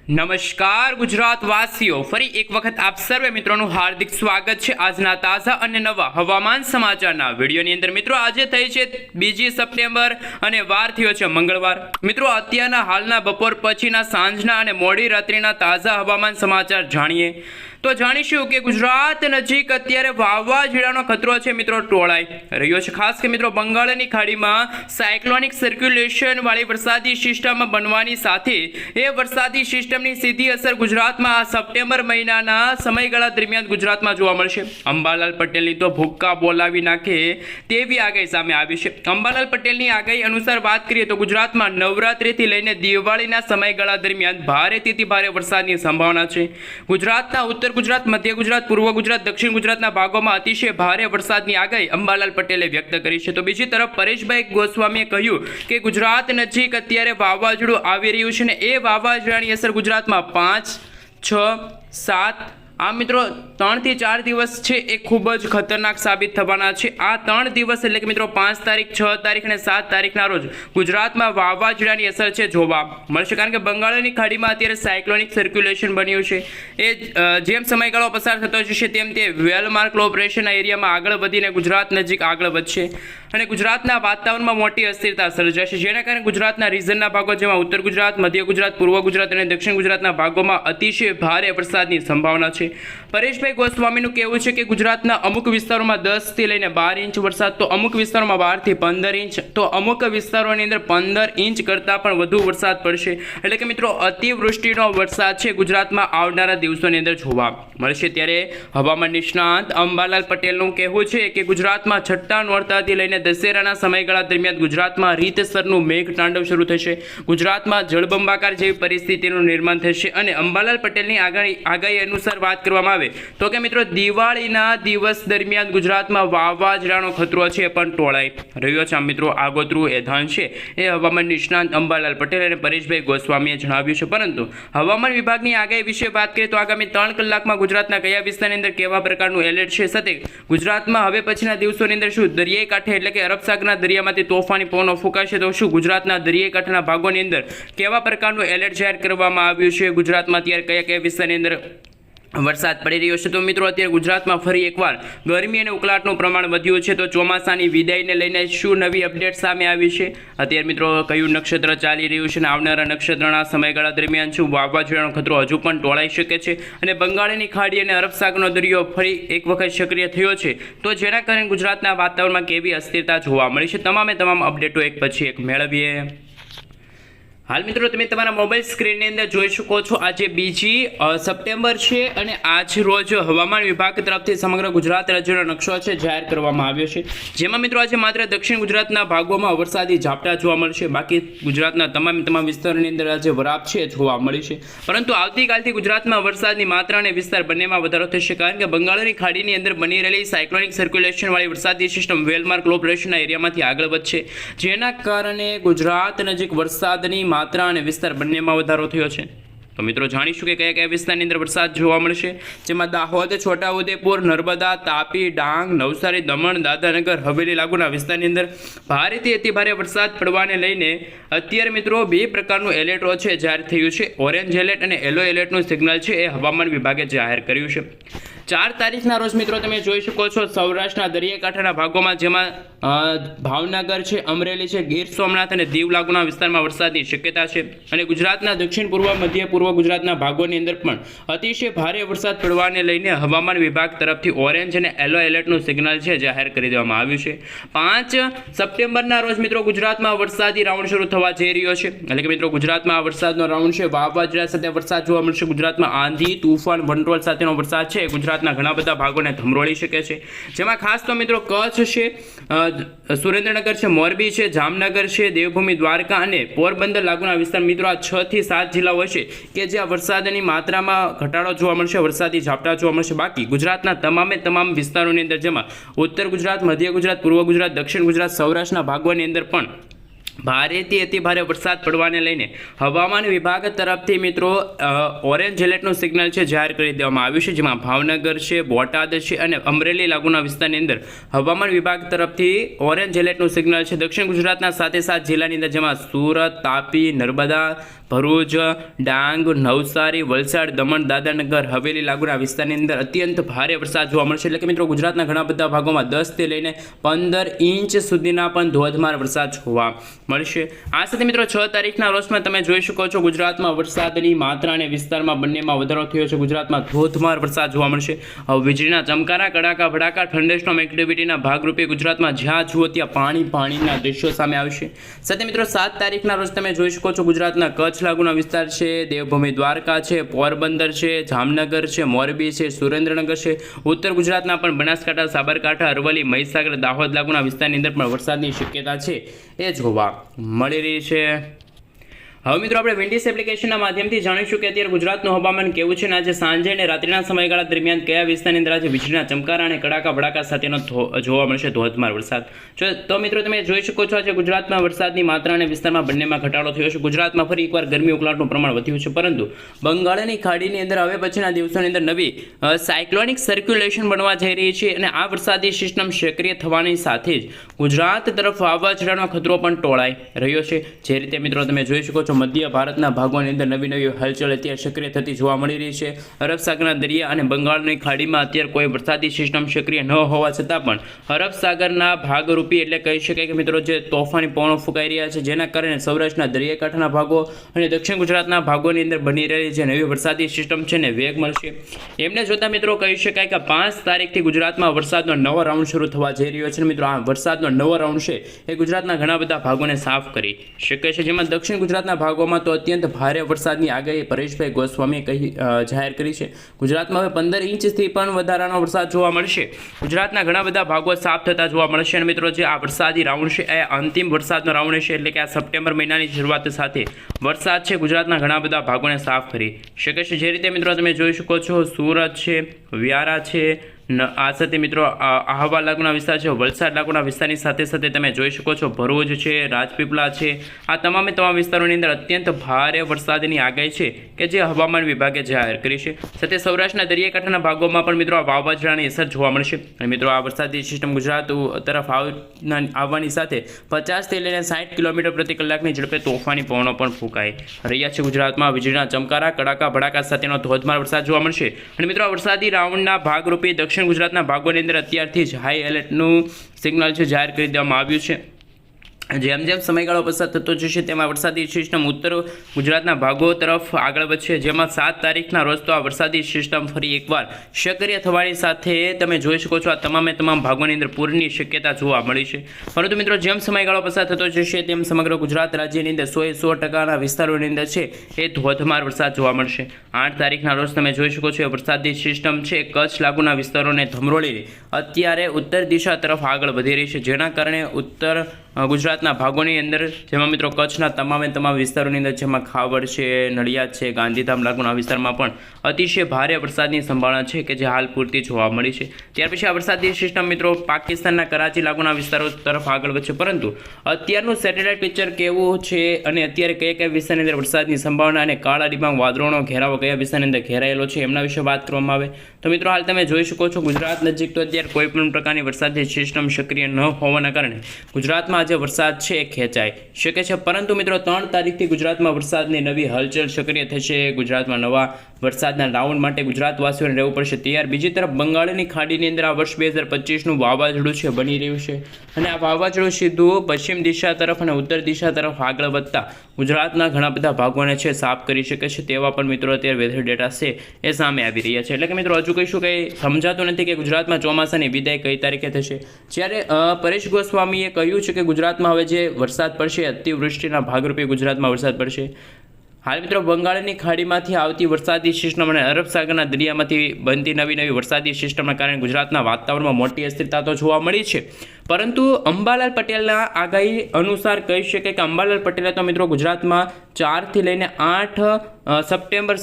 નમસ્કાર ગુજરાત વાસીઓ, ફરી એક વખત આપ સર્વે મિત્રોનું હાર્દિક સ્વાગત છે આજના તાજા અને નવા હવામાન સમાચારના વિડીયોની અંદર। મિત્રો આજે થઈ છે 2 સપ્ટેમ્બર અને વાર થયો છે મંગળવાર। મિત્રો અત્યારના હાલના બપોર પછીના સાંજના અને મોડી રાત્રિના તાજા હવામાન સમાચાર જાણીએ તો જાણીશું કે ગુજરાત નજીક અત્યારે વાવાઝોડાનો ખતરો છે મિત્રો ટોળાઈ રહ્યો છે। ખાસ કે મિત્રો બંગાળની ખાડીમાં સાયક્લોનિક સર્ક્યુલેશન વાળી વરસાદી સિસ્ટમ બનવાની સાથે એ વરસાદી સિસ્ટમની સીધી અસર ગુજરાતમાં આ સપ્ટેમ્બર મહિનાના સમયગાળા દરમિયાન ગુજરાતમાં જોવા મળશે। અંબાલાલ પટેલની તો ભૂક્કા બોલાવી નાખે તેવી આગાહી સામે આવી છે। અંબાલાલ પટેલની આગાહી અનુસાર વાત કરીએ તો ગુજરાતમાં નવરાત્રિથી લઈને દિવાળીના સમયગાળા દરમિયાન ભારેથી ભારે વરસાદની સંભાવના છે। ગુજરાતના ઉત્તર ગુજરાત, મધ્ય ગુજરાત, પૂર્વ ગુજરાત, દક્ષિણ ગુજરાતના ભાગોમાં અતિશય ભારે વરસાદની આગાહી અંબાલાલ પટેલે વ્યક્ત કરી છે। તો બીજી તરફ પરેશભાઈ ગોસ્વામીએ કહ્યું કે ગુજરાત નજીક અત્યારે વાવાઝોડું આવી રહ્યું છે ને એ વાવાઝોડાની અસર ગુજરાતમાં 5, 6, 7 આ મિત્રો 3 થી 4 દિવસ છે એ ખૂબ જ ખતરનાક સાબિત થવાના છે। આ 3 દિવસ એટલે કે મિત્રો 5 તારીખ, 6 તારીખ અને 7 તારીખના રોજ ગુજરાતમાં વાવાઝોડાની અસર છે જોવા મળશે, કારણ કે બંગાળની ખાડીમાં અત્યારે સાયક્લોનિક સર્ક્યુલેશન બન્યું છે। એ જેમ સમયગાળો પસાર થતો જશે તેમ તે વેલમાર્ક લો પ્રેશરના એરિયામાં આગળ વધીને ગુજરાત નજીક આગળ વધશે અને ગુજરાતના વાતાવરણમાં મોટી અસ્થિરતા સર્જાશે, જેના કારણે ગુજરાતના રીજનના ભાગો જેમાં ઉત્તર ગુજરાત, મધ્ય ગુજરાત, પૂર્વ ગુજરાત અને દક્ષિણ ગુજરાતના ભાગોમાં અતિશય ભારે વરસાદની સંભાવના છે। પરેશભાઈ ગોસ્વામીનું કહેવું છે કે ગુજરાતના અમુક વિસ્તારોમાં 10 થી લઈને 12 ઇંચ વરસાદ, તો અમુક વિસ્તારોમાં 12 થી 15 ઇંચ, તો અમુક વિસ્તારોની અંદર 15 ઇંચ કરતાં પણ વધુ વરસાદ પડશે। એટલે કે મિત્રો અતિવૃષ્ટિનો વરસાદ છે ગુજરાતમાં આવનારા દિવસોની અંદર જોવા મળશે। ત્યારે હવામાન નિષ્ણાંત અંબાલાલ પટેલનું કહેવું છે કે ગુજરાતમાં છઠ્ઠા નોરતાથી લઈને દશેરાના સમયગાળા દરમિયાન ગુજરાતમાં રીતસરનું મેઘ તાંડવ શરૂ થશે, ગુજરાતમાં જળબંબાકાર જેવી પરિસ્થિતિનું નિર્માણ થશે અને અંબાલાલ પટેલની આગાહી અનુસાર વાત કરવામાં આવે તો કે મિત્રો દિવાળીના દિવસ દરમિયાન ગુજરાતમાં વાવાઝોડાનો ખતરો છે પણ ટોળાઈ રહ્યો છે। મિત્રો આગોતરું એધાન છે એ હવામાન નિષ્ણાંત અંબાલાલ પટેલ અને પરેશભાઈ ગોસ્વામીએ જણાવ્યું છે, પરંતુ હવામાન વિભાગની આગાહી વિશે વાત કરીએ તો આગામી 3 કલાકમાં ગુજરાતના કયા વિસ્તારની અંદર કેવા પ્રકારનું એલર્ટ છે, સાથે ગુજરાતમાં હવે પછીના દિવસોની અંદર શું દરિયાઈ કાંઠે એટલે કે અરબ સાગરના દરિયામાંથી તોફાની પવનો ફૂંકાશે, તો શું ગુજરાતના દરિયાઈ કાંઠાના ભાગોની અંદર કેવા પ્રકારનું એલર્ટ જાહેર કરવામાં આવ્યું છે, ગુજરાતમાં અત્યારે કયા વિસ્તારની અંદર વરસાદ પડી રહ્યો છે। તો મિત્રો અત્યારે ગુજરાતમાં ફરી એકવાર ગરમી અને ઉકળાટનું પ્રમાણ વધ્યું છે, તો ચોમાસાની વિદાયને લઈને શું નવી અપડેટ સામે આવી છે, અત્યારે મિત્રો કયું નક્ષત્ર ચાલી રહ્યું છે અને આવનારા નક્ષત્રના સમયગાળા દરમિયાન શું વાવાઝોડાનો ખતરો હજુ પણ ટોળાઈ શકે છે અને બંગાળની ખાડી અને અરબ સાગરનો દરિયો ફરી એક વખત સક્રિય થયો છે, તો જેના કારણે ગુજરાતના વાતાવરણમાં કેવી અસ્થિરતા જોવા મળી છે, તમામ અપડેટો એક પછી એક મેળવીએ। હાલ મિત્રો તમે તમારા મોબાઈલ સ્ક્રીનની અંદર જોઈ શકો છો આજે 2 સપ્ટેમ્બર છે અને આજ રોજ હવામાન વિભાગ તરફથી સમગ્ર ગુજરાત રાજ્યનો નકશો છે જાહેર કરવામાં આવ્યો છે, જેમાં મિત્રો આજે માત્ર દક્ષિણ ગુજરાતના ભાગોમાં વરસાદી ઝાપટા જોવા મળશે, બાકી ગુજરાતના તમામ વિસ્તારોની અંદર આજે વરાપ છે જોવા મળી છે। પરંતુ આવતીકાલથી ગુજરાતમાં વરસાદની માત્રા અને વિસ્તાર બંનેમાં વધારો થશે, કારણ કે બંગાળની ખાડીની અંદર બની રહેલી સાયક્લોનિક સર્ક્યુલેશન વાળી વરસાદી સિસ્ટમ વેલમાર્ક લો પ્રેશરના એરિયામાંથી આગળ વધશે, જેના કારણે ગુજરાત નજીક વરસાદની માત્રા અને વિસ્તાર બંનેમાં વધારો થયો છે। તો મિત્રો જાણીશું કે કયા વિસ્તારની અંદર વરસાદ જોવા મળશે, જેમાં દાહોદ, છોટાઉદેપુર, નર્મદા, તાપી, ડાંગ, નવસારી, દમણ, દાદરાનગર હવેલી લાગુના વિસ્તારની અંદર ભારેથી અતિ ભારે વરસાદ પડવાને લઈને અત્યારે મિત્રો 2 પ્રકારનું એલર્ટો છે જાહેર થયું છે। ઓરેન્જ એલર્ટ અને યલો એલર્ટનું સિગ્નલ છે એ હવામાન વિભાગે જાહેર કર્યું છે। 4 તારીખના રોજ મિત્રો તમે જોઈ શકો છો સૌરાષ્ટ્રના દરિયાકાંઠાના ભાગોમાં, જેમાં ભાવનગર છે, અમરેલી છે, ગીર સોમનાથ અને દીવ લાગુના વિસ્તારમાં વરસાદની શક્યતા છે અને ગુજરાતના દક્ષિણ પૂર્વ, મધ્ય પૂર્વ ગુજરાતના ભાગોની અંદર પણ અતિશય ભારે વરસાદ પડવાને લઈને હવામાન વિભાગ તરફથી ઓરેન્જ અને યલો એલર્ટનું સિગ્નલ છે જાહેર કરી દેવામાં આવ્યું છે। 5 સપ્ટેમ્બરના રોજ મિત્રો ગુજરાતમાં વરસાદી રાઉન્ડ શરૂ થવા જઈ રહ્યો છે, એટલે કે મિત્રો ગુજરાતમાં વરસાદનો રાઉન્ડ છે, વાવાઝોડા સાથે વરસાદ જોવા મળશે, ગુજરાતમાં આંધી, તૂફાન, વંટોળ સાથેનો વરસાદ છે ગુજરાતના ઘણા બધા ભાગોને ધમરોળી શકે છે, જેમાં ખાસ તો મિત્રો કચ્છ છે, સુરેન્દ્રનગર છે, મોરબી છે, જામનગર છે, દેવભૂમિ, દ્વારકા અને પોરબંદર લાગુના વિસ્તાર મિત્રો આ 6 થી 7 જિલ્લાઓ છે કે જ્યાં વરસાદની માત્રામાં ઘટાડો જોવા મળશે, વરસાદી ઝાપટા જોવા મળશે। બાકી ગુજરાતના તમામ વિસ્તારોની અંદર, જેમાં ઉત્તર ગુજરાત, મધ્ય ગુજરાત, પૂર્વ ગુજરાત, દક્ષિણ ગુજરાત, સૌરાષ્ટ્રના ભાગોની અંદર પણ ભારેથી અતિ ભારે વરસાદ પડવાને લઈને હવામાન વિભાગ તરફથી મિત્રો ઓરેન્જ એલર્ટનું સિગ્નલ છે જાહેર કરી દેવામાં આવ્યું છે, જેમાં ભાવનગર છે, બોટાદ છે અને અમરેલી લાગુના વિસ્તારની અંદર હવામાન વિભાગ તરફથી ઓરેન્જ એલર્ટનું સિગ્નલ છે। દક્ષિણ ગુજરાતના સાથે 7 જિલ્લાની અંદર, જેમાં સુરત, તાપી, નર્મદા, ભરૂચ, ડાંગ, નવસારી, વલસાડ, દમણ, દાદરાનગર હવેલી લાગુના વિસ્તારની અંદર અત્યંત ભારે વરસાદ જોવા મળશે. એટલે કે મિત્રો ગુજરાતના ઘણા બધા ભાગોમાં 10 થી લઈને 15 ઇંચ સુધીના પણ ધોધમાર વરસાદ જોવા મળશે. આ સાથે મિત્રો 6 તારીખના રોજમાં તમે જોઈ શકો છો ગુજરાતમાં વરસાદની માત્રા અને વિસ્તારમાં બંનેમાં વધારો થયો છે. ગુજરાતમાં ધોધમાર વરસાદ જોવા મળશે. વીજળીના ચમકારા, કડાકા, ભડાકા, થંડરસ્ટોર્મ એક્ટિવિટીના ભાગરૂપે ગુજરાતમાં જ્યાં જુઓ ત્યાં પાણીના દ્રશ્યો સામે આવશે. સાથે મિત્રો 7 તારીખના રોજ તમે જોઈ શકો છો ગુજરાતના કચ્છ લાગુના વિસ્તાર છે, દેવભૂમિ દ્વારકા છે, પોરબંદર છે, જામનગર છે, મોરબી છે, સુરેન્દ્રનગર છે, ઉત્તર ગુજરાતના પણ બનાસકાંઠા, સાબરકાંઠા, અરવલ્લી, મહીસાગર, દાહોદ લાગુના વિસ્તારની અંદર પણ વરસાદની શક્યતા છે એ જોવા મળી રહી છે. હવે મિત્રો આપણે વિન્ડીસ એપ્લિકેશનના માધ્યમથી જાણીશું કે અત્યારે ગુજરાતનું હવામાન કેવું છે અને આજે સાંજે અને રાત્રિના સમયગાળા દરમિયાન કયા વિસ્તારની અંદર આજે વીજળીના ચમકારા અને કડાકા ભડાકા સાથેનો જોવા મળશે ધોધમાર વરસાદ. તો મિત્રો તમે જોઈ શકો છો આજે ગુજરાતમાં વરસાદની માત્રા અને વિસ્તારમાં બંનેમાં ઘટાડો થયો છે. ગુજરાતમાં ફરી એકવાર ગરમી ઉકળાટનું પ્રમાણ વધ્યું છે, પરંતુ બંગાળની ખાડીની અંદર હવે પછીના દિવસોની અંદર નવી સાયક્લોનિક સર્ક્યુલેશન બનવા જઈ રહી છે અને આ વરસાદી સિસ્ટમ સક્રિય થવાની સાથે જ ગુજરાત તરફ વાવાઝોડાનો ખતરો પણ ટોળાઈ રહ્યો છે. જે રીતે મિત્રો તમે જોઈ શકો છો મધ્ય ભારતના ભાગોની અંદર નવી હલચલ અત્યારે સક્રિય થતી જોવા મળી રહી છે. અરબ સાગરના દરિયા અને બંગાળની ખાડીમાં અત્યારે કોઈ વરસાદી સિસ્ટમ સક્રિય ન હોવા છતાં પણ અરબ સાગરના ભાગરૂપી એટલે કહી શકાય કે મિત્રો જે તોફાની પવનો ફૂંકાઈ રહ્યા છે, જેના કારણે સૌરાષ્ટ્રના દરિયાકાંઠાના ભાગો અને દક્ષિણ ગુજરાતના ભાગોની અંદર બની રહેલી જે નવી વરસાદી સિસ્ટમ છે ને વેગ મળશે. એમને જોતા મિત્રો કહી શકાય કે 5 તારીખથી ગુજરાતમાં વરસાદનો નવો રાઉન્ડ શરૂ થવા જઈ રહ્યો છે. મિત્રો આ વરસાદનો નવો રાઉન્ડ છે એ ગુજરાતના ઘણા બધા ભાગોને સાફ કરી શકે છે, જેમાં દક્ષિણ ગુજરાતના ભાગોમાં તો અત્યંત ભારે વરસાદની આગાહી પરેશભાઈ ગોસ્વામીએ જાહેર કરી છે. ગુજરાતમાં હવે 15 ઇંચથી પણ વધારાનો વરસાદ જોવા મળશે. ગુજરાતના ઘણા બધા ભાગો સાફ થતા જોવા મળશે અને મિત્રો જે આ વરસાદી રાઉન્ડ છે એ અંતિમ વરસાદનો રાઉન્ડ છે, એટલે કે આ સપ્ટેમ્બર મહિનાની શરૂઆત સાથે વરસાદ છે ગુજરાતના ઘણા બધા ભાગોને સાફ કરી શકે છે. જે રીતે મિત્રો તમે જોઈ શકો છો સુરત છે, વ્યારા છે, આ સાથે મિત્રો આહવા લાગુના વિસ્તાર છે, વલસાડ લાગુના વિસ્તારની સાથે સાથે તમે જોઈ શકો છો ભરૂચ છે, રાજપીપળા છે, આ તમામ વિસ્તારોની અંદર અત્યંત ભારે વરસાદની આગાહી છે કે જે હવામાન વિભાગે જાહેર કરી છે. સાથે સૌરાષ્ટ્રના દરિયાકાંઠાના ભાગોમાં પણ મિત્રો આ વાવાઝોડાની અસર જોવા મળશે અને મિત્રો આ વરસાદી સિસ્ટમ ગુજરાત તરફ આવવાની સાથે 50 થી લઈને 60 કિલોમીટર પ્રતિ કલાકની ઝડપે તોફાની પવનો પણ ફૂંકાઈ રહ્યા છે. ગુજરાતમાં વીજળીના ચમકારા, કડાકા ભડાકા સાથેનો ધોધમાર વરસાદ જોવા મળશે અને મિત્રો આ વરસાદી રાઉન્ડના ભાગરૂપે દક્ષિણ ગુજરાતના ભાગોની અંદર અત્યારથી જ હાઈ એલર્ટનું સિગ્નલ છે જાહેર કરી દેવામાં આવ્યું છે. જેમ જેમ સમયગાળો પસાર થતો જશે તેમાં વરસાદી સિસ્ટમ ઉત્તર ગુજરાતના ભાગો તરફ આગળ વધશે, જેમાં 7 તારીખના રોજ તો આ વરસાદી સિસ્ટમ ફરી એકવાર સક્રિય થવાની સાથે તમે જોઈ શકો છો આ તમામ ભાગોની અંદર પૂરની શક્યતા જોવા મળી છે. પરંતુ મિત્રો જેમ સમયગાળો પસાર થતો જશે તેમ સમગ્ર ગુજરાત રાજ્યની અંદર 100% વિસ્તારોની અંદર છે એ ધોધમાર વરસાદ જોવા મળશે. 8 તારીખના રોજ તમે જોઈ શકો છો વરસાદી સિસ્ટમ છે કચ્છ લાગુના વિસ્તારોને ધમરોળીને અત્યારે ઉત્તર દિશા તરફ આગળ વધી રહી છે, જેના કારણે ઉત્તર ગુજરાતના ભાગોની અંદર જેમાં મિત્રો કચ્છના તમામ વિસ્તારોની અંદર જેમાં ખાવડ છે, નડિયાદ છે, ગાંધીધામ લાગુના વિસ્તારમાં પણ અતિશય ભારે વરસાદની સંભાવના છે કે જે હાલ પૂરતી જોવા મળી છે. ત્યાર પછી આ વરસાદી સિસ્ટમ મિત્રો પાકિસ્તાનના કરાચી લાગુના વિસ્તારો તરફ આગળ વધશે, પરંતુ અત્યારનું સેટેલાઇટ પિક્ચર કેવું છે અને અત્યારે કયા વિસ્તારની અંદર વરસાદની સંભાવના અને કાળા ડિબાંગ વાદળોનો ઘેરાવો કયા વિસ્તારની અંદર ઘેરાયેલો છે એમના વિશે વાત કરવામાં આવે તો મિત્રો હાલ તમે જોઈ શકો છો ગુજરાત નજીક તો અત્યારે કોઈ પણ પ્રકારની વરસાદી સિસ્ટમ સક્રિય ન હોવાના કારણે ગુજરાતમાં જે વરસાદ છે એ ખેંચાઈ શકે છે. પરંતુ મિત્રો 3 તારીખથી ગુજરાતમાં વરસાદની નવી હલચલ સક્રિય થશે. ગુજરાતમાં નવા વરસાદના રાઉન્ડ માટે ગુજરાતવાસીઓને રહેવું પડશે તૈયાર. બીજી તરફ બંગાળની ખાડીની અંદર આ વર્ષ 2025નું વાવાઝોડું છે બની રહ્યું છે અને આ વાવાઝોડું સીધું પશ્ચિમ દિશા તરફ અને ઉત્તર દિશા તરફ આગળ વધતા ગુજરાતના ઘણા બધા ભાગોને છે સાફ કરી શકે છે. તેવા પણ મિત્રો અત્યારે વેધર ડેટા છે એ સામે આવી રહ્યા છે. એટલે કે મિત્રો હજુ કહીશું કંઈ સમજાતું નથી કે ગુજરાતમાં ચોમાસાની વિદાય કઈ તારીખે થશે. જ્યારે પરેશ ગોસ્વામીએ કહ્યું છે કે ગુજરાતમાં હવે જે વરસાદ પડશે અતિવૃષ્ટિના ભાગરૂપે ગુજરાતમાં વરસાદ પડશે. હાલ મિત્રો બંગાળની ખાડીમાંથી આવતી વરસાદી સિસ્ટમ અને અરબ સાગરના દરિયામાંથી બનતી નવી વરસાદી સિસ્ટમના કારણે ગુજરાતના વાતાવરણમાં મોટી અસ્થિરતા તો જોવા મળી છે, પરંતુ અંબાલાલ પટેલના આગાહી અનુસાર કહી શકાય કે અંબાલાલ પટેલે તો મિત્રો ગુજરાતમાં 4 થી લઈને 8 સપ્ટેમ્બર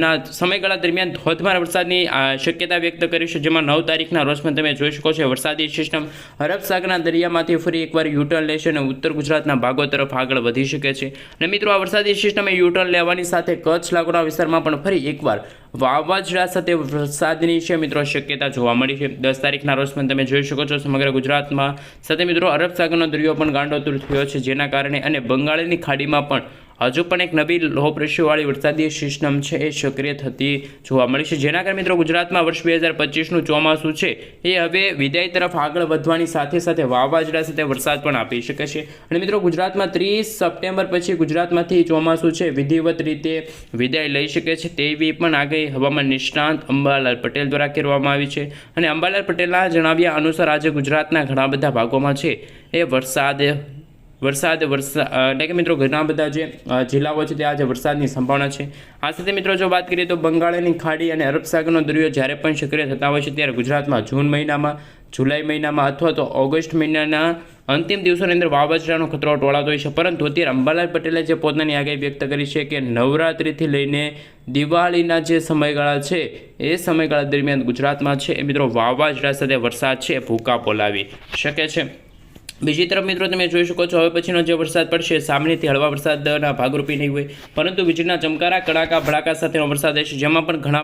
ના સમયગાળા દરમિયાન ધોધમાર વરસાદની શક્યતા વ્યક્ત કરી છે, જેમાં 9 તારીખના રોજ પણ તમે જોઈ શકો છો વરસાદી સિસ્ટમ અરબ સાગરના દરિયામાંથી ફરી એકવાર યુટર્ન લેશે અને ઉત્તર ગુજરાતના ભાગો તરફ આગળ વધી શકે છે. અને મિત્રો આ વરસાદી સિસ્ટમે યુટર્ન લેવાની સાથે કચ્છ લાગુના વિસ્તારમાં પણ ફરી એકવાર વાવાઝોડા સાથે વરસાદની છે મિત્રો શક્યતા જોવા મળી છે. 10 તારીખના રોજ પણ તમે જોઈ શકો છો સમગ્ર ગુજરાતમાં સાથે મિત્રો અરબ સાગરનો દરિયો પણ ગાંડોતુર થયો છે, જેના કારણે અને બંગાળની ખાડીમાં પણ હજુ પણ એક નવી લો પ્રેશરવાળી વરસાદી સિસ્ટમ છે એ સક્રિય થતી જોવા મળી છે, જેના કારણે મિત્રો ગુજરાતમાં વર્ષ 2025નું ચોમાસું છે એ હવે વિદાય તરફ આગળ વધવાની સાથે સાથે વાવાઝોડા સાથે વરસાદ પણ આપી શકે છે. અને મિત્રો ગુજરાતમાં 30 સપ્ટેમ્બર પછી ગુજરાતમાંથી ચોમાસું છે વિધિવત રીતે વિદાય લઈ શકે છે તેવી પણ આગાહી હવામાન નિષ્ણાંત અંબાલાલ પટેલ દ્વારા કરવામાં આવી છે. અને અંબાલાલ પટેલના જણાવ્યા અનુસાર આજે ગુજરાતના ઘણા બધા ભાગોમાં છે એ વરસાદ એટલે કે મિત્રો ઘણા બધા જે જિલ્લાઓ છે ત્યાં આજે વરસાદની સંભાવના છે. આ સાથે મિત્રો જો વાત કરીએ તો બંગાળની ખાડી અને અરબ સાગરનો દરિયો જ્યારે પણ સક્રિય થતા હોય છે ત્યારે ગુજરાતમાં જૂન મહિનામાં, જુલાઈ મહિનામાં અથવા તો ઓગસ્ટ મહિનાના અંતિમ દિવસોની અંદર વાવાઝોડાનો ખતરો ટોળાતો હોય છે. પરંતુ અત્યારે અંબાલાલ પટેલે જે પોતાની આગાહી વ્યક્ત કરી છે કે નવરાત્રિથી લઈને દિવાળીના જે સમયગાળા છે એ સમયગાળા દરમિયાન ગુજરાતમાં છે એ મિત્રો વાવાઝોડા સાથે વરસાદ છે એ ભૂકા બોલાવી શકે છે. બીજી તરફ મિત્રો તમે જોઈ શકો છો હવે પછીનો જે વરસાદ પડશે સામાન્યથી હળવા વરસાદના ભાગરૂપે નહીં હોય, પરંતુ વીજળીના ચમકારા, કડાકા, ભડાકા સાથેનો વરસાદ રહેશે, જેમાં પણ ઘણા